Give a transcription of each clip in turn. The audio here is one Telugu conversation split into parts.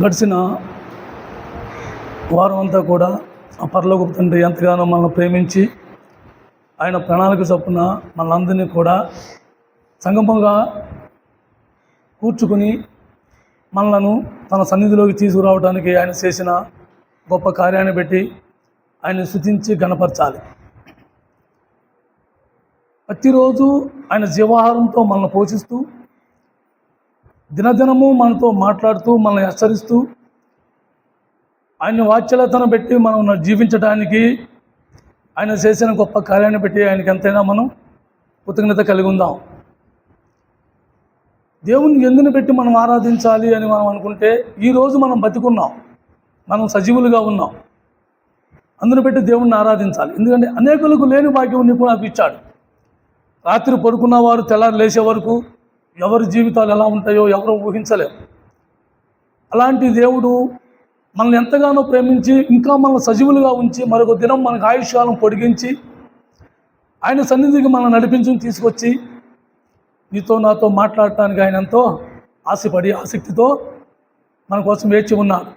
గడిచిన వారం అంతా కూడా ఆ పరలోకపు తండ్రి ఎంతగానో మనల్ని ప్రేమించి ఆయన ప్రణాళిక చొప్పున మనలందరినీ కూడా సంగమంగా కూర్చుకుని మనలను తన సన్నిధిలోకి తీసుకురావడానికి ఆయన చేసిన గొప్ప కార్యాన్ని బట్టి ఆయన స్తుతించి గణపరచాలి. ప్రతిరోజు ఆయన జీవాహారంతో మనల్ని పోషిస్తూ దినదినము మనతో మాట్లాడుతూ మనల్ని హెచ్చరిస్తూ ఆయన వాత్సల్యతను పెట్టి మనం జీవించడానికి ఆయన చేసిన గొప్ప కార్యాన్ని పెట్టి ఆయనకి ఎంతైనా మనం కృతజ్ఞత కలిగి ఉందాం. దేవుని ఎందుని పెట్టి మనం ఆరాధించాలి అని మనం అనుకుంటే ఈరోజు మనం బతికున్నాం, మనం సజీవులుగా ఉన్నాం, అందుని పెట్టి దేవుణ్ణి ఆరాధించాలి. ఎందుకంటే అనేకులకు లేని భాగ్యం నీకు నాకు ఇచ్చాడు. రాత్రి పడుకున్న వారు తెల్లారి లేచే వరకు ఎవరి జీవితాలు ఎలా ఉంటాయో ఎవరు ఊహించలేరు. అలాంటి దేవుడు మనల్ని ఎంతగానో ప్రేమించి ఇంకా మనల్ని సజీవులుగా ఉంచి మరొక దినం మనకు ఆయుష్కాలం పొడిగించి ఆయన సన్నిధికి మనం నడిపించి తీసుకొచ్చి నీతో నాతో మాట్లాడటానికి ఆయన ఎంతో ఆశపడి ఆసక్తితో మన కోసం వేచి ఉన్నాడు.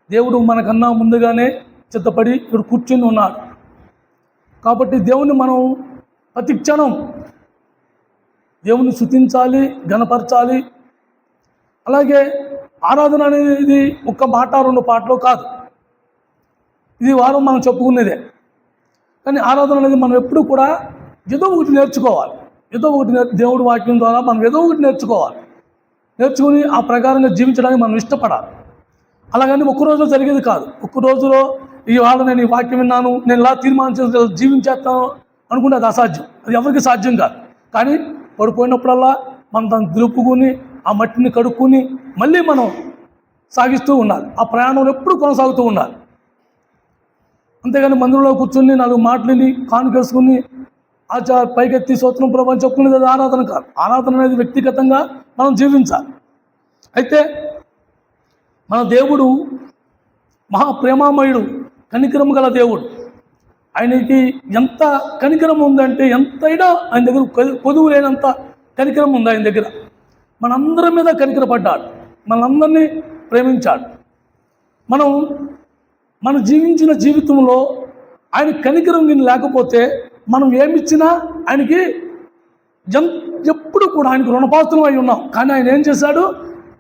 దేవుడు మనకన్నా ముందుగానే చిత్తపడి ఇక్కడ కూర్చుని ఉన్నాడు. కాబట్టి దేవుని మనం ప్రతి క్షణం దేవుని స్తుతించాలి, గణపరచాలి. అలాగే ఆరాధన అనేది ఒక్క మాట రెండు పాటలు కాదు, ఇది వారం మనం చెప్పుకునేదే. కానీ ఆరాధన అనేది మనం ఎప్పుడు కూడా ఏదో ఒకటి నేర్చుకోవాలి, ఏదో ఒకటి దేవుడి వాక్యం ద్వారా మనం ఏదో ఒకటి నేర్చుకుని ఆ ప్రకారంగా జీవించడానికి మనం ఇష్టపడాలి. అలాగని ఒక్కరోజులో జరిగేది కాదు. ఒక్క రోజులో ఇవాళ నేను ఈ వాక్యం విన్నాను, నేను ఇలా తీర్మానించే జీవించేస్తాను అనుకుంటే అది అసాధ్యం, అది ఎవరికి సాధ్యం కాదు. కానీ పడిపోయినప్పుడల్లా మనం దాన్ని దులుపుకుని ఆ మట్టిని కడుక్కుని మళ్ళీ మనం సాగిస్తూ ఉండాలి. ఆ ప్రయాణంలో ఎప్పుడు కొనసాగుతూ ఉండాలి. అంతేగాని మందిరంలో కూర్చుని నాలుగు మాటలని కానుకేసుకుని పైకెత్తి స్తోత్రం ప్రభు అని చెప్పుకునేది అది ఆరాధన కాదు. ఆరాధన అనేది వ్యక్తిగతంగా మనం జీవించాలి. అయితే మన దేవుడు మహాప్రేమామయుడు, కనికరం గల దేవుడు. ఆయనకి ఎంత కనికరం ఉందంటే ఎంతైనా ఆయన దగ్గర పొదువు లేనంత కనికరం ఉంది ఆయన దగ్గర. మనందరి మీద కనికరపడ్డాడు, మనందరినీ ప్రేమించాడు. మన జీవించిన జీవితంలో ఆయన కనికరం లేకపోతే మనం ఏమిచ్చినా ఆయనకి ఎప్పుడు కూడా ఆయనకు రుణపాత్రం అయి ఉన్నాం. కానీ ఆయన ఏం చేశాడు?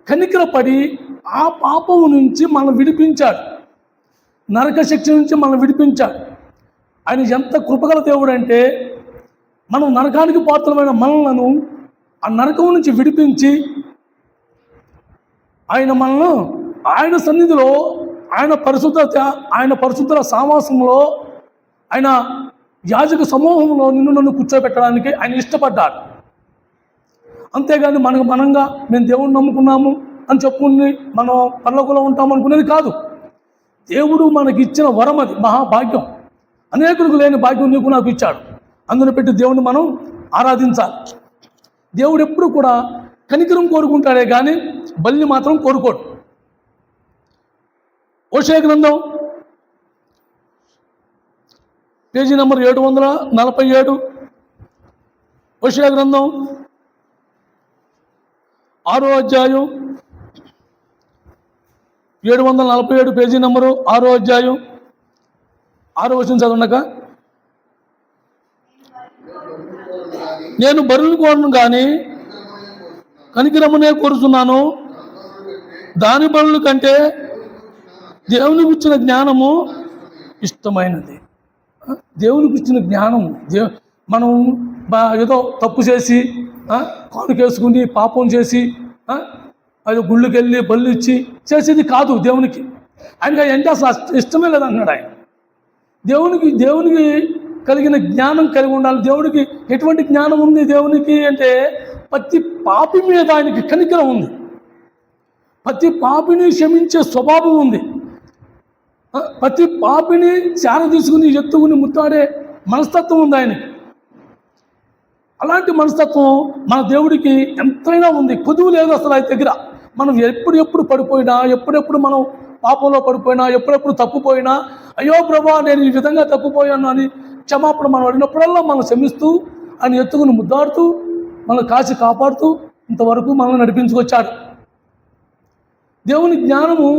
కనికరపడి ఆ పాపం నుంచి మనం విడిపించాడు, నరక శిక్ష నుంచి మనం విడిపించాడు. ఆయన ఎంత కృపగల దేవుడు అంటే మనం నరకానికి పాత్రమైన మనలను ఆ నరకం నుంచి విడిపించి ఆయన మనల్ని ఆయన సన్నిధిలో ఆయన పరిశుద్ధ సావాసంలో ఆయన యాజక సమూహంలో నన్ను కూర్చోబెట్టడానికి ఆయన ఇష్టపడ్డాడు. అంతేగాని మనంగా మేము దేవుడిని నమ్ముకున్నాము అని చెప్పుకుని మనం పరలోకంలో ఉంటాం అనుకునేది కాదు. దేవుడు మనకి ఇచ్చిన వరం, అది మహాభాగ్యం. అనేకులకు లేని భాగ్యం నీకు నాకు ఇచ్చాడు. అందుని పెట్టి దేవుడిని మనం ఆరాధించాలి. దేవుడు ఎప్పుడు కూడా కనికరం కోరుకుంటాడే కానీ బలిని మాత్రం కోరుకోడు. హోషేయ గ్రంథం పేజీ నెంబర్ 747. హోషేయ గ్రంథం 6వ అధ్యాయం 747 పేజీ నెంబరు 6వ అధ్యాయం 6వ వచనం చదవనక, నేను బరులు కోరను కానీ కనికరమునే కోరుతున్నాను, దాని బరుల కంటే దేవునికి ఇచ్చిన జ్ఞానము ఇష్టమైనది. దేవునికి ఇచ్చిన జ్ఞానం మనం ఏదో తప్పు చేసి కానుకేసుకుని పాపం చేసి అది గుళ్ళకి వెళ్ళి బళ్ళు ఇచ్చి చేసేది కాదు. దేవునికి ఆయనకి అంటే అసలు ఇష్టమే లేదంటున్నాడు ఆయన. దేవునికి కలిగిన జ్ఞానం కలిగి ఉండాలి. దేవుడికి ఎటువంటి జ్ఞానం ఉంది దేవునికి అంటే ప్రతి పాపి మీద ఆయనకి కనికరం ఉంది, ప్రతి పాపిని క్షమించే స్వభావం ఉంది, ప్రతి పాపిని చార తీసుకుని ఎత్తుకుని ముత్తాడే మనస్తత్వం ఉంది ఆయనకి. అలాంటి మనస్తత్వం మన దేవుడికి ఎంతైనా ఉంది, కొదువు లేదు అసలు ఆయన దగ్గర. మనం ఎప్పుడు పడిపోయినా, ఎప్పుడెప్పుడు మనం పాపంలో పడిపోయినా, ఎప్పుడెప్పుడు తప్పుపోయినా, అయ్యో ప్రభా నేను ఈ విధంగా తప్పుపోయాను అని క్షమాపణ మనం అడిగినప్పుడల్లా మనం క్షమిస్తూ ఆయన ఎత్తుకుని ముద్దాడుతూ మనల్ని కాచి కాపాడుతూ ఇంతవరకు మనల్ని నడిపించుకొచ్చాడు. దేవుని జ్ఞానము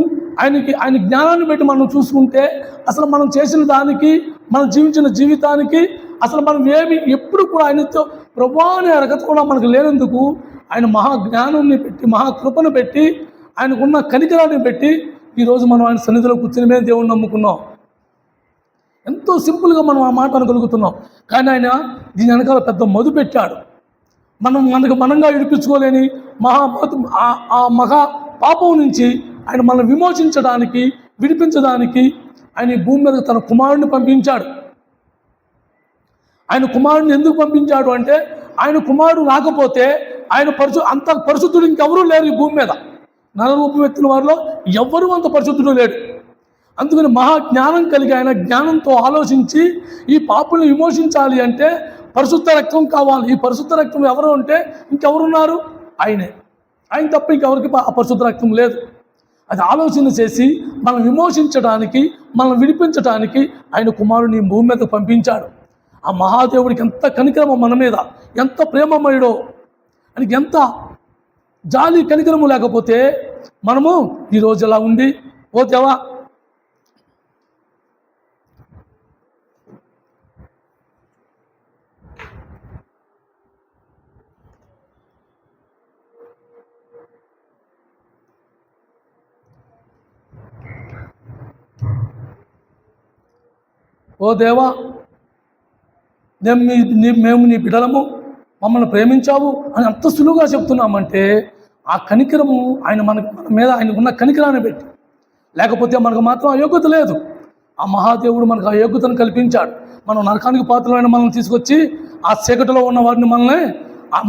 ఆయన జ్ఞానాన్ని బట్టి మనం చూసుకుంటే అసలు మనం చేసిన దానికి, మనం జీవించిన జీవితానికి అసలు మనం ఎప్పుడు కూడా ఆయనతో ప్రభువా అనే అర్హత కూడా మనకు లేనందుకు ఆయన మహాజ్ఞానాన్ని పెట్టి, మహాకృపను పెట్టి, ఆయనకున్న కనికరాన్ని పెట్టి ఈరోజు మనం ఆయన సన్నిధిలో కూర్చుని మేము దేవుణ్ణి నమ్ముకున్నాం. ఎంతో సింపుల్గా మనం ఆ మాట అనగలుగుతున్నాం. కానీ ఆయన దీని వెనకాల పెద్ద మధు పెట్టాడు. మనకు మనంగా విడిపించుకోలేని మహా పాపం నుంచి ఆయన మనల్ని విమోచించడానికి, విడిపించడానికి ఆయన ఈ భూమి మీద తన కుమారుడిని పంపించాడు. ఆయన కుమారుడిని ఎందుకు పంపించాడు అంటే, ఆయన కుమారుడు రాకపోతే ఆయన అంత పరిశుద్ధుడు ఇంకెవరూ లేరు ఈ భూమి మీద. నరరూపం ఎత్తిన వారిలో ఎవ్వరూ అంత పరిశుద్ధుడు లేడు. అందుకని మహాజ్ఞానం కలిగి ఆయన జ్ఞానంతో ఆలోచించి ఈ పాపుల్ని విమోచించాలి అంటే పరిశుద్ధ రక్తం కావాలి. ఈ పరిశుద్ధ రక్తం ఎవరు అంటే ఇంకెవరున్నారు? ఆయన తప్ప ఇంకెవరికి ఆ పరిశుద్ధ రక్తం లేదు. అది ఆలోచన చేసి మనం విమోచించడానికి, మనం విడిపించడానికి ఆయన కుమారుని భూమి మీద పంపించాడు. ఆ మహాదేవుడికి ఎంత కనికరమో మన మీద, ఎంత ప్రేమమయుడో, ఆయనకి ఎంత జాలి కనికరము లేకపోతే మనము ఈరోజు ఎలా ఉండి ఓ దేవా ఓ దేవా మేము నీ బిడ్డలము, మమ్మల్ని ప్రేమించావు అని అంత సులువుగా చెప్తున్నామంటే ఆ కనికరము మన మీద ఆయనకున్న కనికరాన్ని పెట్టి, లేకపోతే మనకు మాత్రం అయోగ్యత లేదు. ఆ మహాదేవుడు మనకు ఆ యోగ్యతను కల్పించాడు. మనం నరకానికి పాత్రమైన మనల్ని తీసుకొచ్చి ఆ చీకటిలో ఉన్న వారిని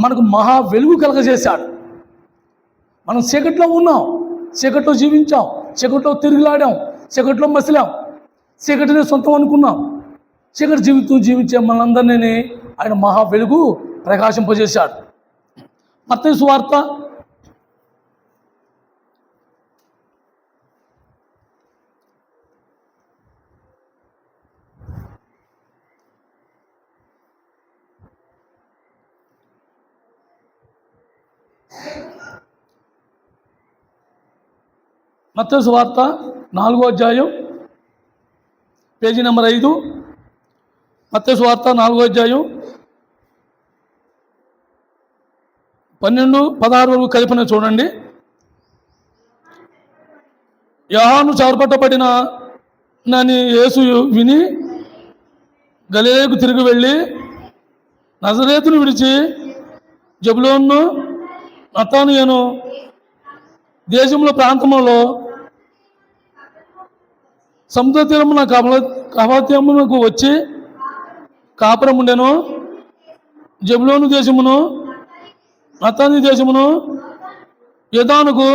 మనకు మహా వెలుగు కలగజేశాడు. మనం చీకట్లో ఉన్నాం, చీకట్లో జీవించాం, చీకట్లో తిరిగిలాడాం, చీకట్లో మసిలాం, చీకటిని సొంతం అనుకున్నాం. చీకటి జీవించే మనందరినీ ఆయన మహా వెలుగు ప్రకాశింపజేశాడు. మత్తయి సువార్త 4వ అధ్యాయం పేజీ నెంబర్ 5. మత్తయి సువార్త 4వ అధ్యాయం 12-16 వరకు కలిపిన చూడండి. యోహాను చేపట్టబడిన నని యేసు విని గలిలయకు తిరిగి వెళ్ళి నజరేతును విడిచి జబులోను నతానియను దేశంలో ప్రాంతంలో సముద్ర తీరమున కఫాతీయమునకు వచ్చి కాపురముండెను. జబులోను దేశమును నతాని దేశమును యోర్దానుకు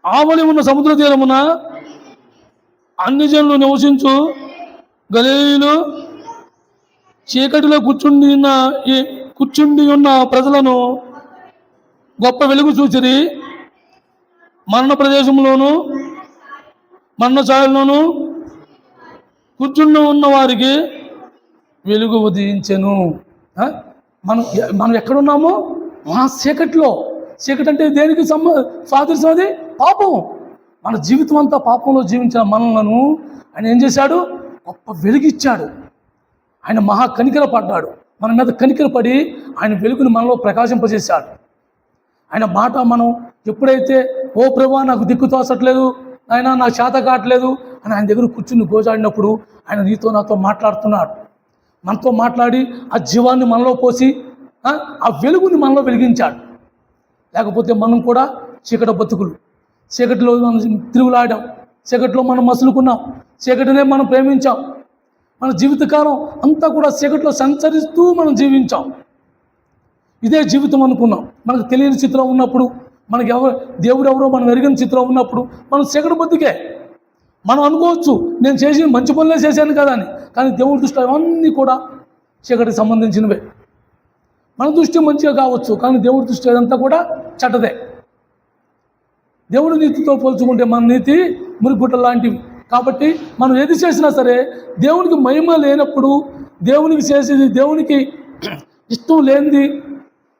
ఆవలి ఉన్న సముద్ర తీరమున అన్ని జనులు నివసించు గలిలయలో చీకటిలో కూర్చుండి ఉన్న ప్రజలను గొప్ప వెలుగు చూచిరి. మరణ ప్రదేశంలోను మరణ ఛాయల్లోనూ కూర్చుని ఉన్న వారికి వెలుగు ఉదయించెను. మనం ఎక్కడున్నామో మా చీకట్లో. చీకటి అంటే దేనికి సాదృశ్యం? పాపం. మన జీవితం అంతా పాపంలో జీవించిన మనలను ఆయన ఏం చేశాడు? గొప్ప వెలుగిచ్చాడు. ఆయన మహా కనికర పడ్డాడు. మన మీద కనికర పడి ఆయన వెలుగుని మనలో ప్రకాశింపజేశాడు. ఆయన మాట మనం ఎప్పుడైతే ఓ ప్రభువా నాకు దిక్కు తోచట్లేదు, ఆయన నాకు చేత కావట్లేదు అని ఆయన దగ్గర కూర్చుని గోజాడినప్పుడు ఆయన నీతో నాతో మాట్లాడుతున్నాడు. మనతో మాట్లాడి ఆ జీవాన్ని మనలో పోసి ఆ వెలుగుని మనలో వెలిగించాడు. లేకపోతే మనం కూడా చీకటి బతుకులు, చీకటిలో మనం తిరుగులాడాం, చీకటిలో మనం మసులుకున్నాం, చీకటినే మనం ప్రేమించాం. మన జీవితకాలం అంతా కూడా చీకటిలో సంచరిస్తూ మనం జీవించాం. ఇదే జీవితం అనుకున్నాం. మనకు తెలియని స్థితిలో ఉన్నప్పుడు, మనకి దేవుడు ఎవరో మనం ఎరిగిన స్థితిలో ఉన్నప్పుడు మనం చీకటి బతుకే. మనం అనుకోవచ్చు నేను చేసి మంచి పనులే చేశాను కదా అని. కానీ దేవుడి దృష్టిలో అవన్నీ కూడా చీకటికి సంబంధించినవే. మన దృష్టి మంచిగా కావచ్చు, కానీ దేవుడి దృష్టి అదంతా కూడా చెడ్డదే. దేవుడి నీతితో పోల్చుకుంటే మన నీతి మురిగుట్ట లాంటివి. కాబట్టి మనం ఏది చేసినా సరే దేవునికి మహిమ లేనప్పుడు, దేవునికి చేసేది దేవునికి ఇష్టం లేనిది,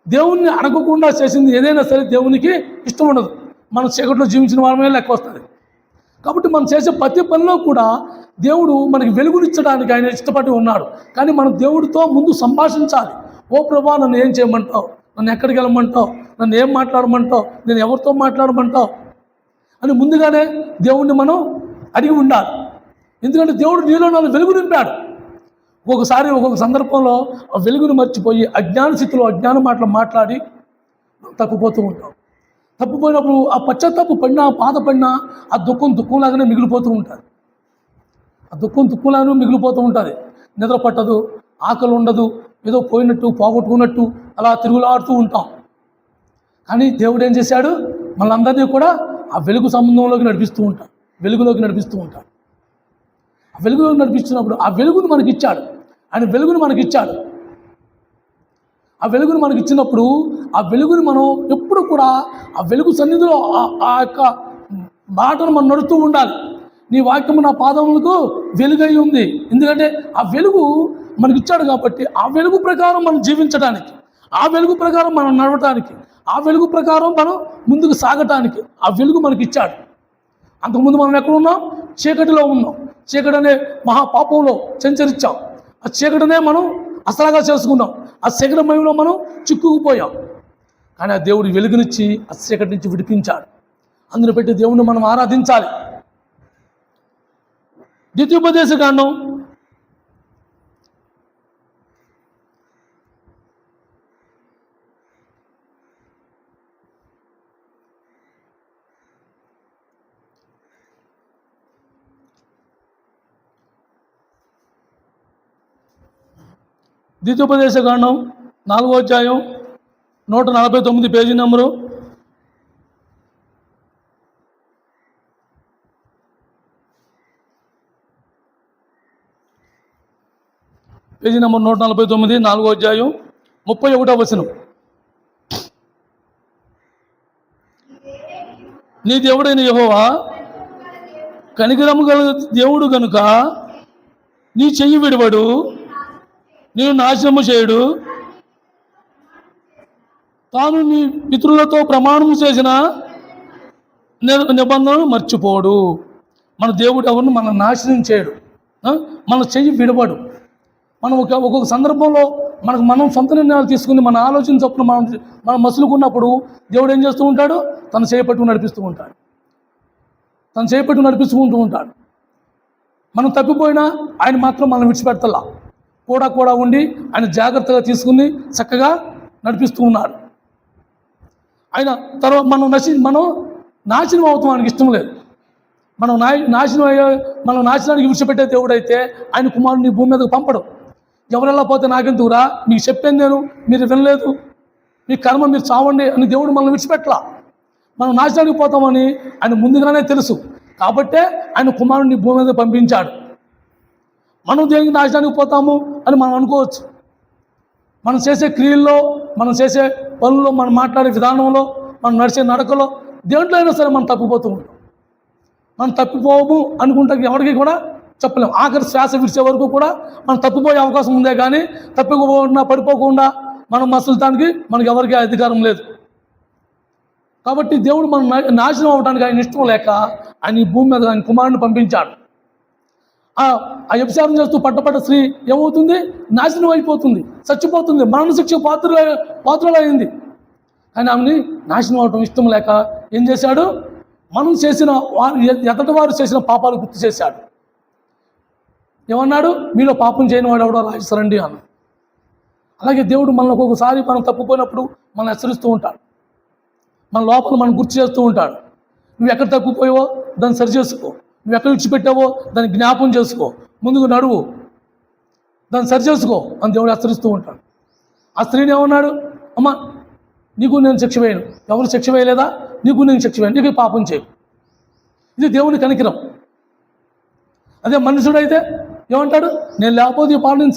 దేవుణ్ణి అడగకుండా చేసింది ఏదైనా సరే దేవునికి ఇష్టం ఉండదు. మనం చీకట్లో జీవించిన వారమే లెక్క వస్తుంది. కాబట్టి మనం చేసే ప్రతి పనిలో కూడా దేవుడు మనకి వెలుగునిచ్చడానికి ఆయన ఇష్టపడి ఉన్నాడు. కానీ మనం దేవుడితో ముందు సంభాషించాలి. ఓ ప్రభా, నన్ను ఏం చేయమంటావు, నన్ను ఎక్కడికి వెళ్ళమంటావు, నన్ను ఏం మాట్లాడమంటావు, నేను ఎవరితో మాట్లాడమంటావు అని ముందుగానే దేవుడిని మనం అడిగి ఉండాలి. ఎందుకంటే దేవుడు నీలో నన్ను వెలుగు నింపాడు. ఒక్కొక్కసారి ఒక్కొక్క సందర్భంలో ఆ వెలుగును మర్చిపోయి అజ్ఞాన స్థితిలో అజ్ఞాన మాటలు మాట్లాడి తప్పిపోతూ ఉంటాం. తప్పిపోయినప్పుడు ఆ పశ్చాత్తాప పడినా బాధపడినా ఆ దుఃఖంలాగానే మిగిలిపోతూ ఉంటుంది. ఆ దుఃఖంలాగానే మిగిలిపోతూ ఉంటుంది. నిద్ర పట్టదు, ఆకలి ఉండదు, ఏదో పోయినట్టు పోగొట్టుకున్నట్టు అలా తిరుగులాడుతూ ఉంటాం. కానీ దేవుడు ఏం చేశాడు, మనందరినీ కూడా ఆ వెలుగు సంబంధంలోకి నడిపిస్తూ ఉంటాడు, వెలుగులోకి నడిపిస్తూ ఉంటాడు. ఆ వెలుగులోకి నడిపించినప్పుడు ఆ వెలుగును మనకి ఇచ్చాడు. ఆయన వెలుగును మనకి ఇచ్చాడు. ఆ వెలుగును మనకి ఇచ్చినప్పుడు ఆ వెలుగుని మనం ఎప్పుడు కూడా ఆ వెలుగు సన్నిధిలో ఆ యొక్క మాటను మనం నడుస్తూ ఉండాలి. నీ వాక్యము నా పాదములకు వెలుగై ఉంది. ఎందుకంటే ఆ వెలుగు మనకి ఇచ్చాడు కాబట్టి ఆ వెలుగు ప్రకారం మనం జీవించడానికి, ఆ వెలుగు ప్రకారం మనం నడవటానికి, ఆ వెలుగు ప్రకారం మనం ముందుకు సాగటానికి ఆ వెలుగు మనకి ఇచ్చాడు. అంతకుముందు మనం ఎక్కడ ఉన్నాం? చీకటిలో ఉన్నాం. చీకటి అనే మహాపాపంలో సంచరించాం. ఆ చీకటినే మనం అసలుగా చేసుకున్నాం. ఆ చీకటి మయంలో మనం చిక్కుకుపోయాం. కానీ ఆ దేవుడు వెలుగునిచ్చి ఆ చీకటి నుంచి విడిపించాడు. అందులో పెట్టి దేవుణ్ణి మనం ఆరాధించాలి. ద్వితీయోపదేశకాండం 4వ అధ్యాయం 149 పేజీ నెంబరు. పేజీ నెంబర్ 149, 4వ అధ్యాయం 31వ వచనం. నీ దేవుడైన యెహోవా కనికరము గల దేవుడు గనుక నీ చెయ్యి విడవడు, నేను నాశనము చేయుడు, తాను నీ పితరులతో ప్రమాణము చేసిన నిబంధనను మర్చిపోడు. మన దేవుడు ఎవరిని మన నాశనం చేయడు, మన చెయ్యి విడవడు. మనం ఒక్కొక్క సందర్భంలో మనం సొంత నిర్ణయాలు తీసుకుని మన ఆలోచన చొప్పున మనం మసులుకున్నప్పుడు దేవుడు ఏం చేస్తూ ఉంటాడు? తన చేపట్టు నడిపిస్తూ ఉంటాడు, తన చేపట్టు నడిపిస్తూ ఉంటాడు. మనం తప్పిపోయినా ఆయన మాత్రం మనం విడిచిపెడతలా, కూడా ఉండి ఆయన జాగ్రత్తగా తీసుకుని చక్కగా నడిపిస్తూ ఉన్నాడు. ఆయన తర్వాత మనం నాశనం అవుతాం ఆయనకి ఇష్టం లేదు. మనం నాశనానికి విడిచిపెట్టే దేవుడు అయితే ఆయన కుమారుని భూమి మీదకు పంపడు. ఎవరెలా పోతే నాకెందుకురా, మీకు చెప్పాను నేను, మీరు వినలేదు, మీ కర్మ మీరు చావండి అని దేవుడు మనల్ని విడిచిపెట్టలా. మనం నాశనానికి పోతామని ఆయన ముందుగానే తెలుసు కాబట్టే ఆయన కుమారుని భూమి మీద పంపించాడు. మనం దేనికి నాశనానికి పోతాము అని మనం అనుకోవచ్చు. మనం చేసే క్రియల్లో, మనం చేసే పనుల్లో, మనం మాట్లాడే విధానంలో, మనం నడిచే నడకలో, దేంట్లో అయినా సరే మనం తప్పిపోతూ ఉంటాం. మనం తప్పిపోము అనుకుంటే ఎవరికి కూడా చెప్పలేము. ఆఖరి శ్వాస విడిచే వరకు కూడా మనం తప్పిపోయే అవకాశం ఉందే కానీ తప్పిపోకుండా పడిపోకుండా మనం మసలటానికి మనకి ఎవరికి అధికారం లేదు. కాబట్టి దేవుడు మనం నాశనం అవ్వడానికి ఆయన ఇష్టం లేక ఆయన ఈ భూమి మీద ఆయన కుమారుని పంపించాడు. ఆ వ్యభిచారం చేస్తూ పట్టపట్ట స్త్రీ ఏమవుతుంది? నాశనం అయిపోతుంది, చచ్చిపోతుంది, మరణశిక్ష పాత్రలైంది. కానీ ఆమెని నాశనం అవటం ఇష్టం లేక ఏం చేశాడు? మనం చేసిన ఎదటి వారు చేసిన పాపాలు గుర్తు చేశాడు. ఏమన్నాడు? మీలో పాపం చేయని వాడు ఎవడో రాయిస్తారండి అన్న. అలాగే దేవుడు మనల్ని ఒక్కొక్కసారి మనం తప్పిపోయినప్పుడు మనం హెచ్చరిస్తూ ఉంటాడు. మన లోపల మనం గుర్తు చేస్తూ ఉంటాడు. నువ్వు ఎక్కడ తప్పిపోయావో దాన్ని సరి చేసుకో, నువ్వు ఎక్కడ విడిచిపెట్టావో దాన్ని జ్ఞాపం చేసుకో, ముందుకు నడువు, దాన్ని సరి చేసుకో అని దేవుడు హెచ్చరిస్తూ ఉంటాడు. ఆ స్త్రీని ఏమన్నాడు? అమ్మ, నీకు నేను శిక్ష వేయను. ఎవరు శిక్ష వేయలేదా? నీకు నేను శిక్ష వేయను, నీకు పాపం చేయు. ఇది దేవుని కనికరం. అదే మనుషుడైతే ఏమంటాడు? నేను లేకపోతే ఈ పాట నేను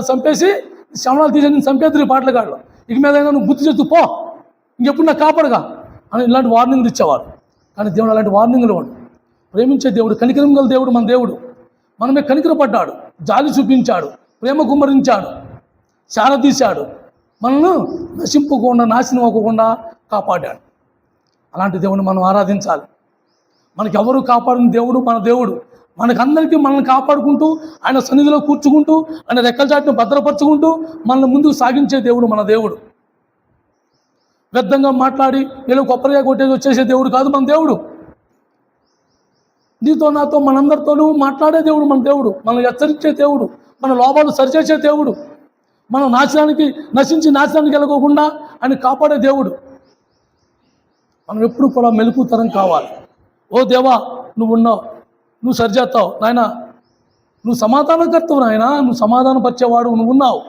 చంపేసి శమనాలు తీసి నేను చంపేది ఈ పాటలు కాదు, ఇక మీద నువ్వు గుర్తు చేస్తూ పో, ఇంకెప్పుడు నాకు కాపాడుగా అని ఇలాంటి వార్నింగ్లు ఇచ్చేవాడు. కానీ దేవుడు అలాంటి వార్నింగ్లు వాడు. ప్రేమించే దేవుడు, కనికరం గల దేవుడు మన దేవుడు. మనమే కనికరపడ్డాడు, జాలి చూపించాడు, ప్రేమ కుమ్మరించాడు, శారదీశాడు, మనల్ని నశింపకుండా నాశనం అవ్వకుండా కాపాడాడు. అలాంటి దేవుడిని మనం ఆరాధించాలి. మనకి ఎవరు కాపాడిన దేవుడు మన దేవుడు. మనకందరికీ మనల్ని కాపాడుకుంటూ ఆయన సన్నిధిలో కూర్చుకుంటూ ఆయన రెక్కల చాటును భద్రపరుచుకుంటూ మనల్ని ముందుకు సాగించే దేవుడు మన దేవుడు. వ్యర్థంగా మాట్లాడి ఏదో కొబ్బరిగా కొట్టేసి వచ్చేసే దేవుడు కాదు మన దేవుడు. నీతో నాతో మనందరితోనూ మాట్లాడే దేవుడు మన దేవుడు. మనల్ని హెచ్చరించే దేవుడు, మన లోపాలు సరిచేసే దేవుడు, మనం నశించి నాశనానికి వెళ్ళకోకుండా ఆయన కాపాడే దేవుడు. మనం ఎప్పుడు కూడా మెలకుతరం కావాలి. ఓ దేవా, నువ్వు ఉన్నావు, నువ్వు సరిచేస్తావు నాయన, నువ్వు సమాధానకర్తవు నాయన, నువ్వు సమాధానపరిచేవాడు, నువ్వు ఉన్నావు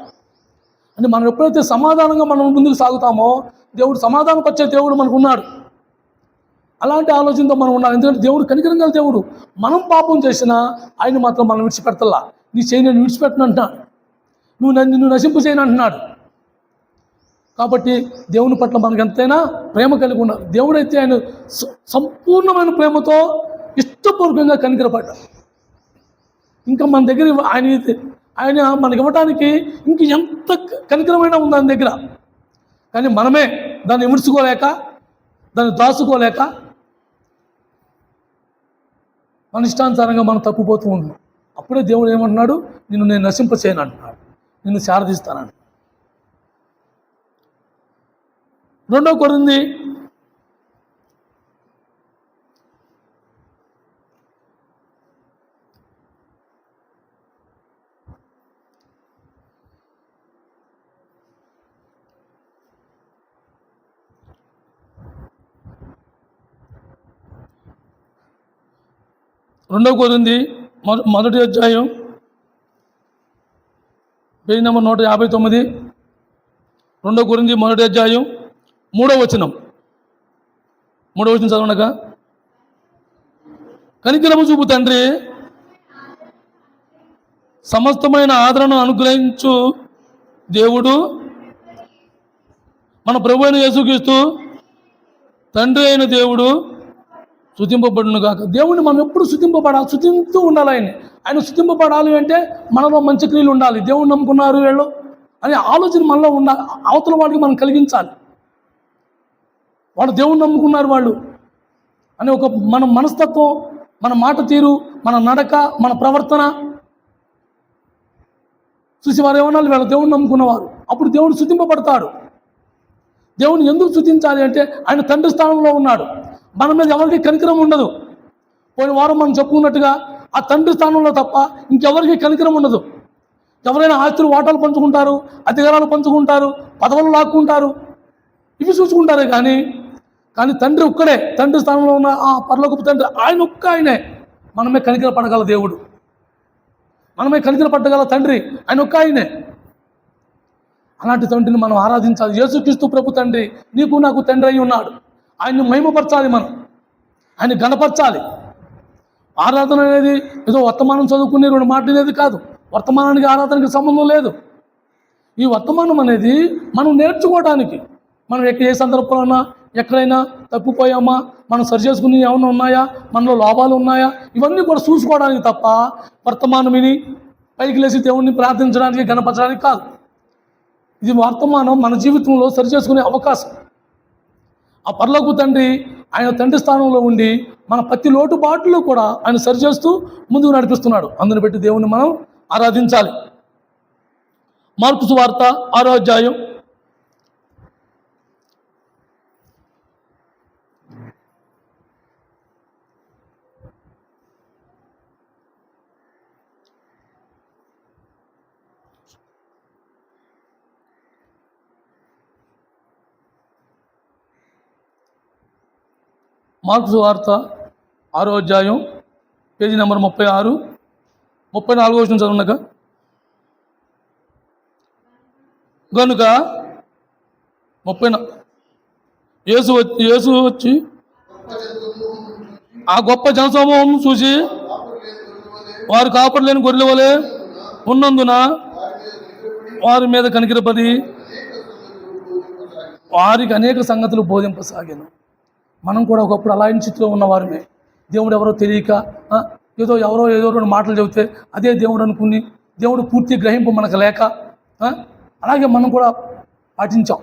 అని మనం ఎప్పుడైతే సమాధానంగా మనం ముందుకు సాగుతామో దేవుడు సమాధానపరిచే దేవుడు మనకు ఉన్నాడు. అలాంటి ఆలోచనతో మనం ఉండాలి. ఎందుకంటే దేవుడు కనికరం గల దేవుడు. మనం పాపం చేసినా ఆయన మాత్రం మనం విడిచిపెడతల్లా. నీ చేయి నేను విడిచిపెట్టను అంటున్నాడు, నిన్ను నశింపు చేయను అంటున్నాడు. కాబట్టి దేవుని పట్ల మనకు ఎంతైనా ప్రేమ కలిగి ఉండాలి. దేవుడైతే ఆయన సంపూర్ణమైన ప్రేమతో ఇష్టపూర్వకంగా కనికరపడ్డాడు. ఇంకా మన దగ్గర ఆయన మనకి ఇవ్వటానికి ఇంక ఎంత కనికరమైన ఉంది ఆయన దగ్గర. కానీ మనమే దాన్ని విముడ్చుకోలేక, దాన్ని దాచుకోలేక మన ఇష్టానుసారంగా మనం తప్పిపోతూ ఉన్నాం. అప్పుడే దేవుడు ఏమంటున్నాడు, నిన్ను నేను నశింపచేయను అంటున్నాడు, నిన్ను శారదిస్తానంటున్నాడు. 2 కొరింథీ 2 కొరింథీ మొదటి అధ్యాయం పేజీ నెంబర్ 159. 2 కొరింథీ మొదటి అధ్యాయం 3వ వచనం చదవనగా, కనికరము చూపు తండ్రి సమస్తమైన ఆదరణను అనుగ్రహించు దేవుడు మన ప్రభు అయిన యేసుక్రీస్తు తండ్రి అయిన దేవుడు స్తుతింపబడును గాక. దేవుడిని మనం ఎప్పుడు స్తుతింతూ ఉండాలి. ఆయన స్తుతింపబడాలి అంటే మనలో మంచి క్రియలు ఉండాలి. దేవుడు నమ్ముకున్నారు వీళ్ళు అనే ఆలోచన మనలో ఉండాలి. అవతల వాడికి మనం కలిగించాలి. వాళ్ళు దేవుడు నమ్ముకున్నారు వాళ్ళు అని ఒక మన మనస్తత్వం, మన మాట తీరు, మన నడక, మన ప్రవర్తన చూసి వారు ఏమన్నా వీళ్ళు దేవుడు నమ్ముకున్నవారు. అప్పుడు దేవుడు స్తుతింపబడతాడు. దేవుని ఎందుకు స్తుతించాలి అంటే ఆయన తండ్రి స్థానంలో ఉన్నాడు. మన మీద ఎవరికి కనికరం ఉండదు. పోయిన వారం మనం చెప్పుకున్నట్టుగా ఆ తండ్రి స్థానంలో తప్ప ఇంకెవరికి కనికరం ఉండదు. ఎవరైనా ఆస్తులు వాటాలు పంచుకుంటారు, అధికారాలు పంచుకుంటారు, పదవులు లాక్కుంటారు, ఇవి చూసుకుంటారే కానీ తండ్రి ఒక్కడే, తండ్రి స్థానంలో ఉన్న ఆ పరలోకపు తండ్రి ఆయనే మనమే కనికర పడగల దేవుడు, మనమే కనికర పట్టగల తండ్రి ఆయన ఆయనే. అలాంటి తండ్రిని మనం ఆరాధించాలి. యేసుక్రీస్తు ప్రభు తండ్రి నీకు నాకు తండ్రి అయి ఉన్నాడు. ఆయన్ని మహిమపరచాలి, మనం ఆయన్ని గణపరచాలి. ఆరాధన అనేది ఏదో వర్తమానం చదువుకునే 2 మాటలు అనేది కాదు. వర్తమానానికి ఆరాధనకి సంబంధం లేదు. ఈ వర్తమానం అనేది మనం నేర్చుకోవడానికి, మనం ఏ సందర్భంలోనా ఎక్కడైనా తప్పిపోయామా, మనం సరి చేసుకుని ఏమైనా ఉన్నాయా, మనలో లోపాలు ఉన్నాయా, ఇవన్నీ కూడా చూసుకోవడానికి తప్ప వర్తమానం విని పైకి లేచి దేవుణ్ణి ప్రార్థించడానికి గణపరచడానికి కాదు. ఇది వర్తమానం మన జీవితంలో సరి చేసుకునే అవకాశం. ఆ పరలోకపు తండ్రి ఆయన తండ్రి స్థానంలో ఉండి మన ప్రతి లోటుబాటులో కూడా ఆయన సరిచేస్తూ ముందుకు నడిపిస్తున్నాడు. అందుని బట్టి దేవుణ్ణి మనం ఆరాధించాలి. మార్కు సువార్త 6వ అధ్యాయం 6వ అధ్యాయం పేజీ నెంబర్ 36, 34 వచనం చదవనగా, గనుక యేసు వచ్చి ఆ గొప్ప జనసమూహం చూసి వారు కాపాడలేని గొర్రెల వలె ఉన్నందున వారి మీద కనికరపడి వారికి అనేక సంగతులు బోధింపసాగాను. మనం కూడా ఒకప్పుడు అలాంటి స్థితిలో ఉన్నవారమే. దేవుడు ఎవరో తెలియక ఏదో 2 మాటలు చెబితే అదే దేవుడు అనుకుని దేవుడు పూర్తి గ్రహింపు మనకు లేక అలాగే మనం కూడా పాటించాం.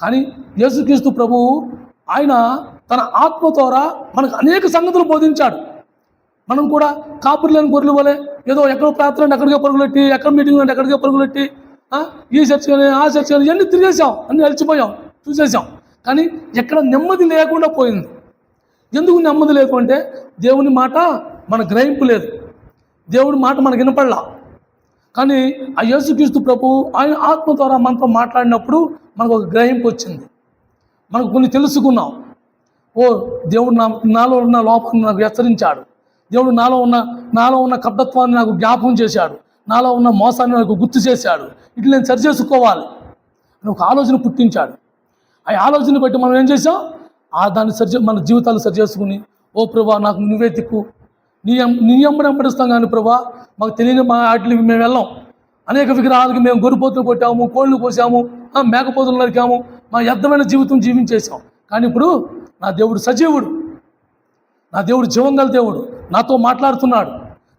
కానీ యేసుక్రీస్తు ప్రభువు ఆయన తన ఆత్మ ద్వారా మనకు అనేక సంగతులు బోధించాడు. మనం కూడా కాపురు లేని గొర్రెలు వలె ఏదో ఎక్కడో ప్రార్థన ఎక్కడికే పరుగులెట్టి, ఎక్కడ మీటింగ్ అంటే ఎక్కడికే పరుగులెట్టి, ఈ చర్చ్ కానీ ఆ చర్చ్ కానీ ఇవన్నీ తిరిగేసాం, అన్నీ అలిచిపోయాం, చూసేసాం. కానీ ఎక్కడ నెమ్మది లేకుండా పోయింది. ఎందుకు నెమ్మది లేకుంటే దేవుని మాట మన గ్రహింపు లేదు, దేవుడి మాట మనకు వినపడలా. కానీ ఆ యేసుక్రీస్తు ప్రభు ఆయన ఆత్మ ద్వారా మనతో మాట్లాడినప్పుడు మనకు ఒక గ్రహింపు వచ్చింది, మనకు కొన్ని తెలుసుకున్నాం. ఓ దేవుడు నాలో ఉన్న లోపాన్ని నాకు హెచ్చరించాడు, దేవుడు నాలో ఉన్న కపటత్వాన్ని నాకు జ్ఞాపకం చేశాడు, నాలో ఉన్న మోసాన్ని నాకు గుర్తు చేశాడు, ఇట్లా నేను సరి చేసుకోవాలి అని ఒక ఆలోచన పుట్టించాడు. ఆ ఆలోచన బట్టి మనం ఏం చేసాం, దాన్ని మన జీవితాలు సరి చేసుకుని, ఓ ప్రభా నాకు నువ్వే దిక్కు, నీ వెంబడిస్తాం. కానీ ప్రభా మాకు తెలియని మా వాటికి మేము వెళ్ళాం, అనేక విగ్రహాలకి మేము గొర్రెపోతులు కొట్టాము, కోళ్ళు కోసాము, మేకపోతులు నరికాము, మా వ్యర్థమైన జీవితం జీవించేసాం. కానీ ఇప్పుడు నా దేవుడు సజీవుడు, నా దేవుడు జీవంగల దేవుడు, నాతో మాట్లాడుతున్నాడు,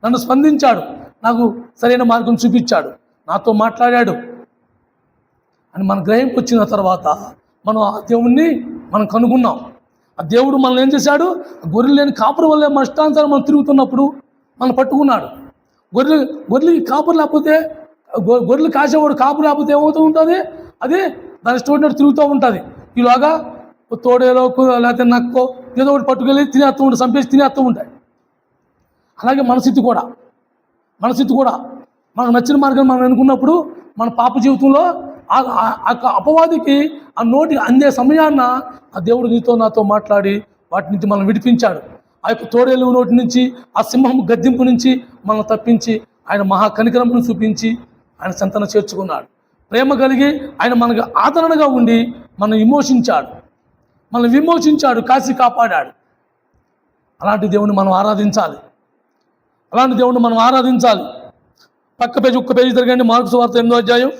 నన్ను స్పందించాడు, నాకు సరైన మార్గం చూపించాడు, నాతో మాట్లాడాడు అని మన గ్రహింపు వచ్చిన తర్వాత మనం ఆ దేవుణ్ణి మనం కనుగొన్నాం. ఆ దేవుడు మనల్ని ఏం చేశాడు, గొర్రెలు లేని కాపురు వల్లే మన ఇష్టానుసారం మనం తిరుగుతున్నప్పుడు మనం పట్టుకున్నాడు. గొర్రెలకి కాపురు లేకపోతే, గొర్రెలు కాసేవాడు కాపురు లేకపోతే ఏమవుతూ ఉంటుంది, అది దాని ఇష్టం వచ్చినట్టు తిరుగుతూ ఉంటుంది. ఈలోగా తోడేలో లేకపోతే నక్కో ఏదో ఒకటి పట్టుకెళ్ళి తినేస్తూ ఉంటాయి, చంపేసి తినేస్తూ ఉంటాయి. అలాగే మన స్థితి కూడా మనకు నచ్చిన మార్గం మనం అనుకున్నప్పుడు మన పాప జీవితంలో అపవాదికి ఆ నోటి అందే సమయాన్న ఆ దేవుడు నీతో నాతో మాట్లాడి వాటి నుంచి మనం విడిపించాడు. ఆ యొక్క తోడేలు నోటి నుంచి, ఆ సింహం గద్దింపు నుంచి మనం తప్పించి ఆయన మహా కనికరమును చూపించి ఆయన సంతన చేర్చుకున్నాడు. ప్రేమ కలిగి ఆయన మనకు ఆదరణగా ఉండి మనం విమోచించాడు, కాసి కాపాడాడు. అలాంటి దేవుని మనం ఆరాధించాలి. ఒక్క పేజీ తిరగండి, మార్కు సువార్త 8వ అధ్యాయం.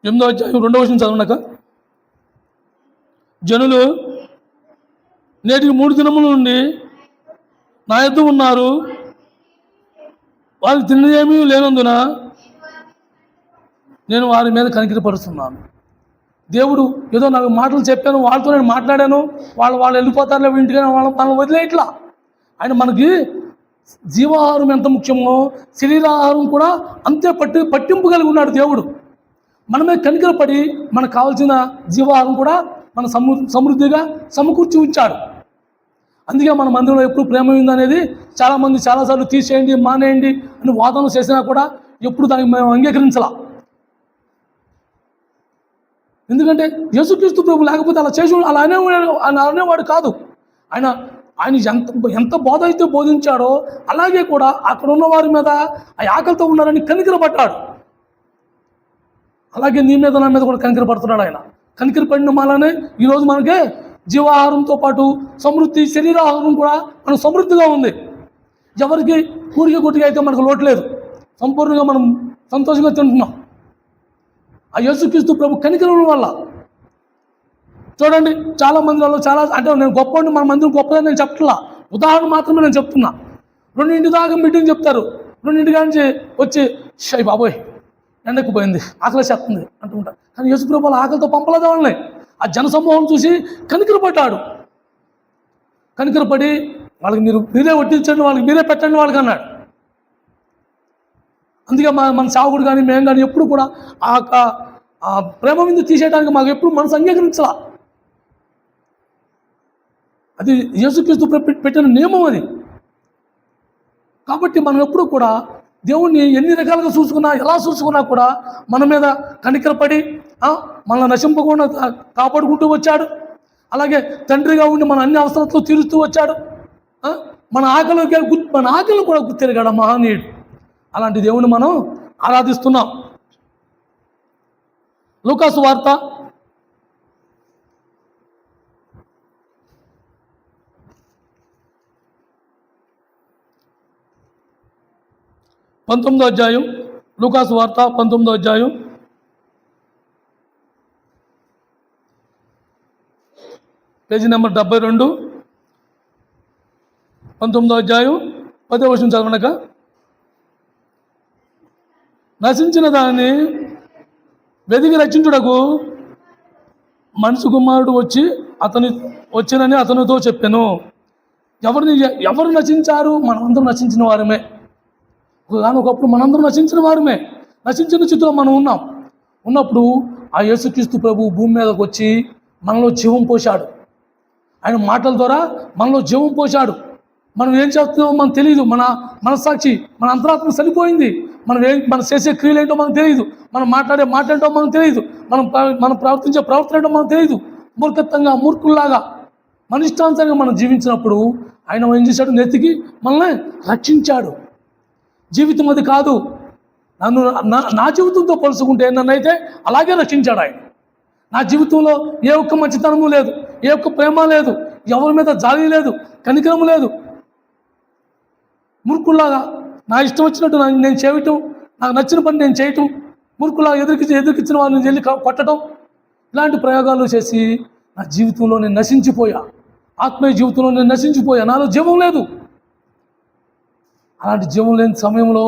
ఎనిమిదో అధ్యాయం 2వ వచనం చదవనక, జనులు నేటికి 3 దినముల నుండి నా యొద్ద ఉన్నారు, వాళ్ళు తిన్నదేమీ లేనందున నేను వారి మీద కనికరపరుస్తున్నాను. దేవుడు ఏదో నాకు మాటలు చెప్పాను, వాళ్ళతో నేను మాట్లాడాను, వాళ్ళు వెళ్ళిపోతారులే ఇంటికి, వాళ్ళని వదిలేయట్లా. ఆయన మనకి జీవాహారం ఎంత ముఖ్యమో శరీరాహారం కూడా అంతే పట్టింపు కలిగి ఉన్నాడు దేవుడు. మనమే కనికరపడి మనకు కావాల్సిన జీవాహారం కూడా మన సమృద్ధిగా సమకూర్చి ఉంచాడు. అందుకే మన మందిరంలో ఎప్పుడు ప్రేమ ఉందనేది చాలామంది చాలాసార్లు తీసేయండి, మానేయండి అని వాదనలు చేసినా కూడా ఎప్పుడు దానికి మేము అంగీకరించాల. ఎందుకంటే యేసుక్రీస్తు ప్రభు లేకపోతే అలా అనేవాడు కాదు. ఆయన ఎంత బోధ అయితే బోధించాడో అలాగే కూడా అక్కడ ఉన్న వారి మీద ఆ ఆకలితో ఉన్నారని కనికరపడ్డాడు. అలాగే నీ మీద నా మీద కూడా కనికరపడుతున్నాడు ఆయన. కనికరపడిన మాలనే ఈరోజు మనకే జీవాహారంతో పాటు సమృద్ధి శరీరాహారం కూడా మనకు సమృద్ధిగా ఉంది. ఎవరికి కూడిగా అయితే మనకు లోటు లేదు, సంపూర్ణంగా మనం సంతోషంగా తింటున్నాం. ఆ యేసుక్రీస్తు ప్రభు కనికరం వల్ల. చూడండి, చాలా మందిలో అంటే నేను గొప్పవాడిని, మన మందిరం గొప్పదని నేను చెప్పట్లా, ఉదాహరణ మాత్రమే నేను చెప్తున్నా. 2 దాకా మీటింగ్ చెప్తారు, 2 నుంచి వచ్చి షై బాబోయ్ ఎండెక్కిపోయింది, ఆకలి చేస్తుంది అంటుంటారు. కానీ యేసుప్రభు వాళ్ళ ఆకలితో పంపలేదు వాళ్ళని. ఆ జనసమూహం చూసి కనికరపడి వాళ్ళకి మీరే వడ్డించండి, వాళ్ళకి మీరే పెట్టండి వాళ్ళకి అన్నాడు. అందుకే మన సావుకుడు కానీ మేము కానీ ఎప్పుడు కూడా ఆ ప్రేమ మీద తీసేయడానికి మాకు ఎప్పుడు మనసు అంగీకరించాల. అది యేసుక్రీస్తు పెట్టిన నియమం అది. కాబట్టి మనం ఎప్పుడు కూడా దేవుణ్ణి ఎన్ని రకాలుగా ఎలా చూసుకున్నా కూడా మన మీద కనికరపడి మనల్ని నశింపకుండా కాపాడుకుంటూ వచ్చాడు. అలాగే తండ్రిగా ఉండి మన అన్ని అవసరాలతో తీరుస్తూ వచ్చాడు. మన ఆకలిని కూడా గుర్తెరిగాడు మహనీయుడు. అలాంటి దేవుని మనం ఆరాధిస్తున్నాం. లూకాసు వార్త 19వ అధ్యాయం, లూకాసు వార్త 19వ అధ్యాయం పేజీ నెంబర్ 72. 19వ అధ్యాయం 10వ వచనం చదవనక, నశించిన దాన్ని వెదికి రక్షించుటకు మనిషి కుమారుడు వచ్చినని అతనితో చెప్పాను. ఎవరు నశించారు? మనమందరం నశించిన వారమే. ఒకప్పుడు మనందరం నశించిన వారమే. నశించిన స్థితిలో మనం ఉన్నప్పుడు ఆ యేసుక్రీస్తు ప్రభు భూమి మీదకి వచ్చి మనలో జీవం పోశాడు. ఆయన మాటల ద్వారా మనలో జీవం పోశాడు. మనం ఏం చేస్తున్నామో మనకు తెలియదు. మన మనస్సాక్షి, మన అంతరాత్మ చనిపోయింది. మనం చేసే క్రియలు ఏంటో మనకు తెలియదు. మనం మాట్లాడే మాట ఏంటో మనకు తెలియదు. మనం ప్రవర్తించే ప్రవర్తన ఏంటో మనకు తెలియదు. మూర్ఖత్వంగా, మూర్ఖుల్లాగా, మన ఇష్టానుసారంగా మనం జీవించినప్పుడు ఆయన ఏం చేశాడు? నెతికి మనల్ని రక్షించాడు. జీవితం అది కాదు. నా జీవితంతో పోల్చుకుంటే నన్నైతే అలాగే రక్షించాడు ఆయన. నా జీవితంలో ఏ ఒక్క మంచితనము లేదు, ఏ ఒక్క ప్రేమ లేదు, ఎవరి మీద జాలి లేదు, కనికరము లేదు. మూర్ఖుల్లాగా నా ఇష్టం వచ్చినట్టు నేను చేయటం, నాకు నచ్చిన పని నేను చేయటం, మూర్ఖుల్లాగా ఎదురికిచ్చిన వారిని వెళ్ళి కొట్టడం, ఇలాంటి ప్రయోగాలు చేసి నా జీవితంలో నేను నశించిపోయా. ఆత్మీయ జీవితంలో నేను నశించిపోయా. నాలో జీవం లేదు. అలాంటి జీవం లేని సమయంలో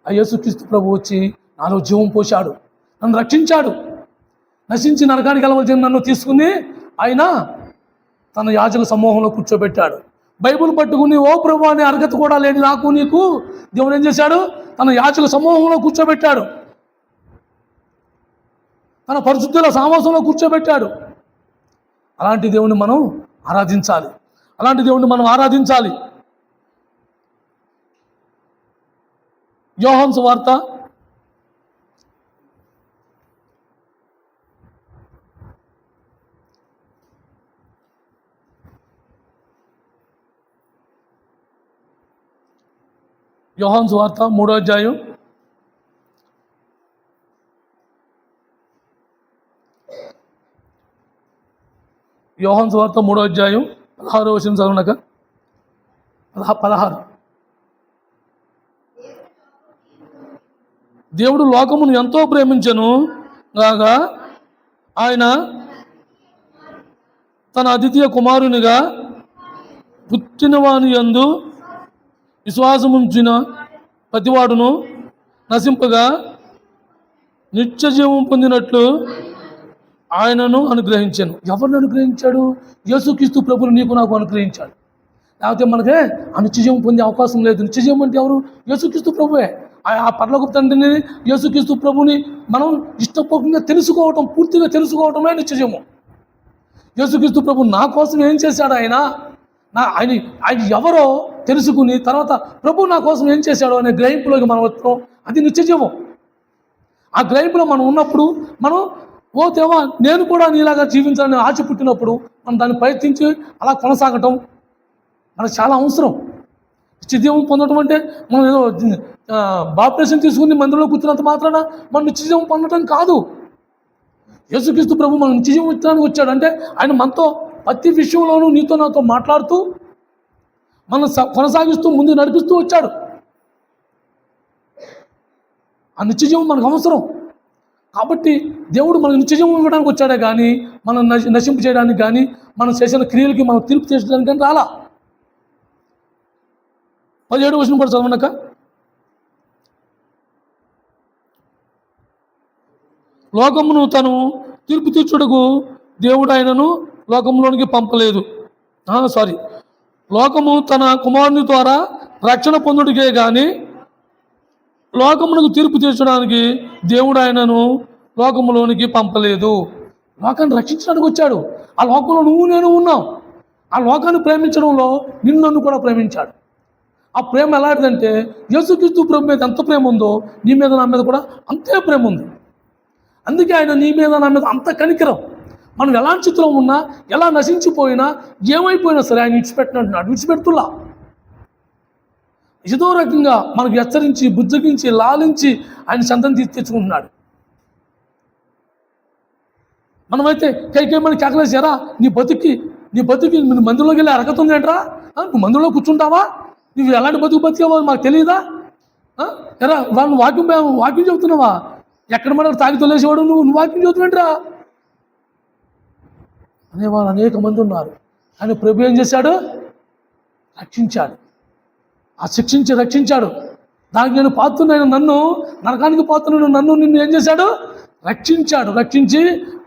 ఆ యేసుక్రీస్తు ప్రభు వచ్చి నాలో జీవం పోశాడు, నన్ను రక్షించాడు. నశించి నరకానికి వెళ్ళవలసిన నన్ను తీసుకుని ఆయన తన యాజక సమూహంలో కూర్చోబెట్టాడు. బైబిల్ పట్టుకుని ఓ ప్రభు అనే అర్హత కూడా లేని నాకు నీకు దేవుడు ఏం చేశాడు? తన యాజక సమూహంలో కూర్చోబెట్టాడు. తన పరిశుద్ధుల సమావేశంలో కూర్చోబెట్టాడు. అలాంటి దేవుని మనం ఆరాధించాలి. యోహాను సువార్త 3వ అధ్యాయం 16వ వచనం చదవనక, 16. దేవుడు లోకమును ఎంతో ప్రేమించెను కాగా ఆయన తన అద్వితీయ కుమారునిగా పుట్టినవాని యందు విశ్వాసముంచిన ప్రతివాడును నశింపగా నిత్య జీవం పొందినట్లు ఆయనను అనుగ్రహించాను. ఎవరిని అనుగ్రహించాడు? యేసుక్రీస్తు ప్రభువును నీకు నాకు అనుగ్రహించాడు. లేకపోతే మనకే ఆ నిత్యజీవం పొందే అవకాశం లేదు. నిత్యజీవం అంటే ఎవరు? యేసుక్రీస్తు ప్రభువే. ఆ పరలోకపు తండ్రిని, యేసుక్రీస్తు ప్రభువుని మనం ఇష్టపూర్వకంగా తెలుసుకోవటం, పూర్తిగా తెలుసుకోవటమే నిత్యజీవం. యేసుక్రీస్తు ప్రభు నా కోసం ఏం చేశాడు, ఆయన ఎవరో తెలుసుకుని తర్వాత ప్రభు నా కోసం ఏం చేశాడో అనే గ్రహింపులోకి మనం వస్తాం. అది నిత్యజీవం. ఆ గ్రహింపులో మనం ఉన్నప్పుడు మనం ఓ దేవా నేను కూడా నీలాగా జీవించాలని ఆశ పుట్టినప్పుడు మనం దాన్ని ప్రయత్నించి అలా కొనసాగటం మనకు చాలా అవసరం. నిత్యజీవం పొందడం అంటే మనం ఏదో బాప్టిజం తీసుకుని మందిరంలో కూర్చున్నంత మాత్రాన మనం నిత్యజీవం పొందడం కాదు. యేసుక్రీస్తు ప్రభు మనం నిత్యజీవం ఇచ్చడానికి వచ్చాడు. అంటే ఆయన మనతో ప్రతి విషయంలోనూ నీతో నాతో మాట్లాడుతూ మనం కొనసాగిస్తూ ముందు నడిపిస్తూ వచ్చాడు. ఆ నిత్యజీవం మనకు అవసరం. కాబట్టి దేవుడు మనకు నిత్యజీవం ఇవ్వడానికి వచ్చాడే కానీ మనం నశింపు చేయడానికి కానీ మనం చేసిన క్రియలకి మనం తీర్పు తీర్చడానికి కానీ రాలా. 17వ వచనం కూడా చదవనక, లోకమును తను తీర్పు తీర్చుటకు దేవుడు ఆయనను లోకంలోనికి పంపలేదు. లోకము తన కుమారుని ద్వారా రక్షణ పొందుడికే కానీ లోకమునకు తీర్పు తీర్చడానికి దేవుడు ఆయనను లోకములోనికి పంపలేదు. లోకాన్ని రక్షించడానికి వచ్చాడు. ఆ లోకంలో నువ్వు నేను ఉన్నాం. ఆ లోకాన్ని ప్రేమించడంలో నిన్ను కూడా ప్రేమించాడు. ఆ ప్రేమ ఎలాంటిదంటే యేసుక్రీస్తు ప్రభు మీద ఎంత ప్రేమ ఉందో నీ మీద నా మీద కూడా అంతే ప్రేమ ఉంది. అందుకే ఆయన నీ మీద నా మీద అంత కనికరం. మనం ఎలాంటి స్థితిలో ఉన్నా, ఎలా నశించిపోయినా, ఏమైపోయినా సరే ఆయన విడిచిపెట్టినట్టున్నాడు. విడిచిపెడుతులా ఏదో రకంగా మనకు హెచ్చరించి, బుజ్జగించి, లాలించి ఆయన సంతం తెచ్చుకుంటున్నాడు. మనమైతే కైకేమని కేకలేసారా, నీ బతుకి నువ్వు మందులోకి వెళ్ళి అరగతుంది ఏంట్రా, నువ్వు మందులో కూర్చుంటావా, నువ్వు ఎలాంటి బతికావో మాకు తెలియదా, ఎరా వాళ్ళు వాక్యం చెబుతున్నావా, ఎక్కడ మనకు తాగి తొలేసేవాడు నువ్వు వాక్యం చెబుతున్నాంట్రా అనేవాళ్ళు అనేక మంది ఉన్నారు. ఆయన ప్రభు ఏం చేశాడు? రక్షించాడు. ఆ శిక్షించి రక్షించాడు. దానికి నేను పాత్రుడైన నన్ను, నరకానికి పాత్రుడైన నన్ను నిన్ను ఏం చేశాడు? రక్షించాడు. రక్షించి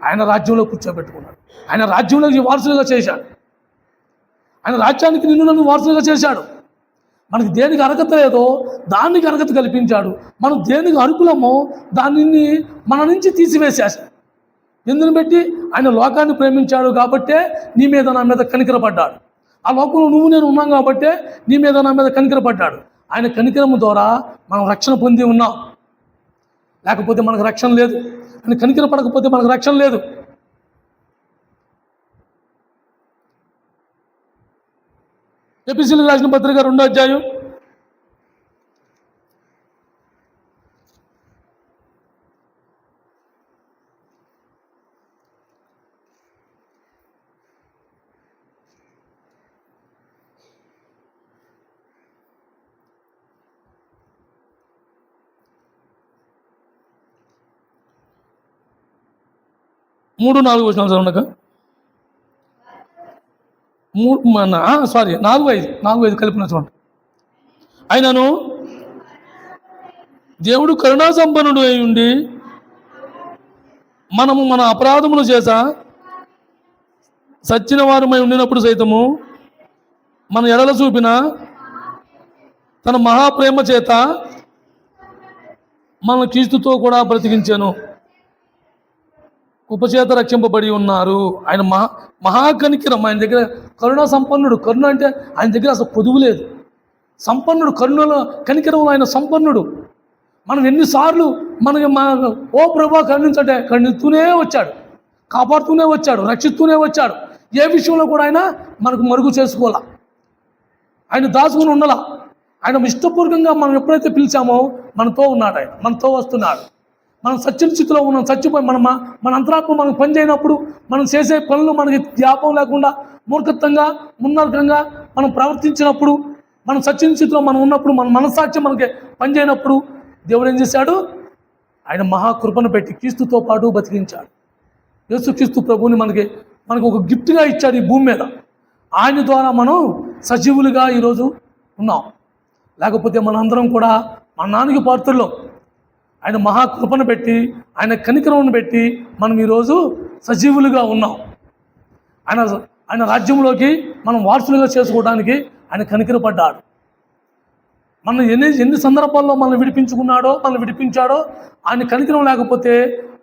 ఆయన రాజ్యంలో కూర్చోబెట్టుకున్నాడు. ఆయన రాజ్యంలోకి వారసులుగా చేశాడు. ఆయన రాజ్యానికి నిన్ను నన్ను వారసులుగా చేశాడు. మనకి దేనికి అర్హత లేదో దానికి అర్హత కల్పించాడు. మనం దేనికి అర్హులమో దానిని మన నుంచి తీసివేసేసాడు. ఎందుని బట్టి? ఆయన లోకాన్ని ప్రేమించాడు కాబట్టే నీ మీద నా మీద కనికరపడ్డాడు. ఆ లోకంలో నువ్వు నేను ఉన్నాం కాబట్టే నీ మీద నా మీద కనికరపడ్డాడు. ఆయన కనికరము ద్వారా మనం రక్షణ పొంది ఉన్నాం. లేకపోతే మనకు రక్షణ లేదు. ఆయన కనికర పడకపోతే మనకు రక్షణ లేదు. ఎఫెసీయులకు రాసిన పత్రిక 2వ అధ్యాయం 3-4 వచనాలు చదవనక 4-5 కలిపిన చూడండి. ఆయనను దేవుడు కరుణా సంపన్నుడు అయి ఉండి మనము మన అపరాధములు చేత సచ్చిన వారమై ఉండినప్పుడు సైతము మన ఎడల చూపిన తన మహాప్రేమ చేత మన క్రీస్తుతో కూడా బ్రతికించాను. ఉపచేత రక్షింపబడి ఉన్నారు. ఆయన మహాకనికరం. ఆయన దగ్గర కరుణా సంపన్నుడు. కరుణ అంటే ఆయన దగ్గర అసలు పొదువు లేదు. సంపన్నుడు, కరుణలో కనికరంలో ఆయన సంపన్నుడు. మనం ఎన్నిసార్లు మనకి ఓ ప్రభా కరుణించంటే కరుణిస్తూనే వచ్చాడు, కాపాడుతూనే వచ్చాడు, రక్షిస్తూనే వచ్చాడు. ఏ విషయంలో కూడా ఆయన మనకు మరుగు చేసుకోవాలా, ఆయన దాచుకుని ఉండాలా. ఆయన ఇష్టపూర్వకంగా మనం ఎప్పుడైతే పిలిచామో మనతో ఉన్నాడు. ఆయన మనతో వస్తున్నాడు. మనం సత్యం స్థితిలో ఉన్నాం. చచ్చిపోయి మన అంతరాత్మ మనకు పని చేయనప్పుడు, మనం చేసే పనులు మనకి జ్ఞాపం లేకుండా మూర్ఖత్వంగా మున్నర్కంగా మనం ప్రవర్తించినప్పుడు, మనం సత్యం స్థితిలో మనం ఉన్నప్పుడు, మన మనస్సాక్ష్యం మనకి పని చేయనప్పుడు దేవుడు ఏం చేశాడు? ఆయన మహాకృపను పెట్టి క్రీస్తుతో పాటు బతికించాడు. యేసుక్రీస్తు ప్రభువుని మనకి ఒక గిఫ్ట్గా ఇచ్చాడు ఈ భూమి మీద. ఆయన ద్వారా మనం సజీవులుగా ఈరోజు ఉన్నాం. లేకపోతే మనందరం కూడా మన నాన్నకి పాత్రలో ఆయన మహాకృపను పెట్టి, ఆయన కనికరమును పెట్టి మనం ఈరోజు సజీవులుగా ఉన్నాం. ఆయన రాజ్యంలోకి మనం వారసులుగా చేసుకోవడానికి ఆయన కనికరపడ్డాడు. మనం ఎన్ని సందర్భాల్లో మనల్ని విడిపించాడో ఆయన కనికరం లేకపోతే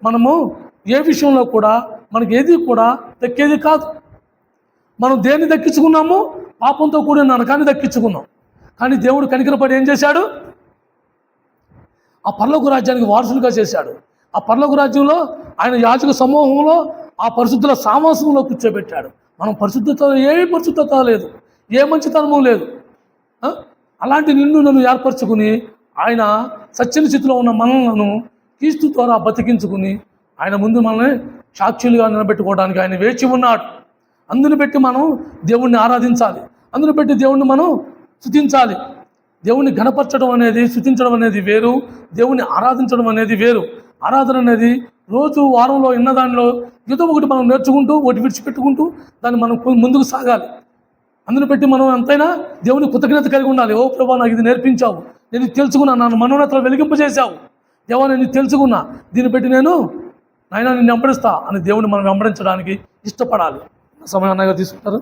మనము ఏ విషయంలో కూడా మనకి ఏది కూడా దక్కేది కాదు. మనం దేన్ని దక్కించుకున్నాము? పాపంతో కూడిన నరకాన్ని దక్కించుకున్నాం. కానీ దేవుడు కనికరపడి ఏం చేశాడు? ఆ పరలోక రాజ్యానికి వారసులుగా చేశాడు. ఆ పరలోక రాజ్యంలో ఆయన యాజక సమూహంలో ఆ పరిశుద్ధుల సామాసంలో కూర్చోబెట్టాడు. మనం పరిశుద్ధత లేదు, ఏ మంచితనము లేదు. అలాంటి నిన్ను నన్ను ఏర్పరచుకుని ఆయన సత్యని స్థితిలో ఉన్న మనలను క్రీస్తు ద్వారా బతికించుకుని ఆయన ముందు మనల్ని సాక్షులుగా నిలబెట్టుకోవడానికి ఆయన వేచి ఉన్నాడు. అందుని బట్టి మనం దేవుణ్ణి ఆరాధించాలి. అందుని బట్టి దేవుణ్ణి మనం స్తుతించాలి. దేవుణ్ణి ఘనపరచడం అనేది, స్తుతించడం అనేది వేరు, దేవుణ్ణి ఆరాధించడం అనేది వేరు. ఆరాధన అనేది రోజు వారంలో ఉన్న దానిలో ఏదో ఒకటి మనం నేర్చుకుంటూ ఒకటి విడిచిపెట్టుకుంటూ దాన్ని మనం ముందుకు సాగాలి. అందుని బట్టి మనం ఎంతైనా దేవుని కృతజ్ఞత కలిగి ఉండాలి. ఓ ప్రభా, నాకు ఇది నేర్పించావు, నేను తెలుసుకున్నా, నన్ను మనోన్నతలో వెలిగింపజేశావు దేవా, నేను తెలుసుకున్నా, దీన్ని బట్టి నేను నాయనా నిన్ను వెంబడిస్తా అని దేవుని మనం వెంబడించడానికి ఇష్టపడాలి. సమయాన్ని తీసుకుంటారు.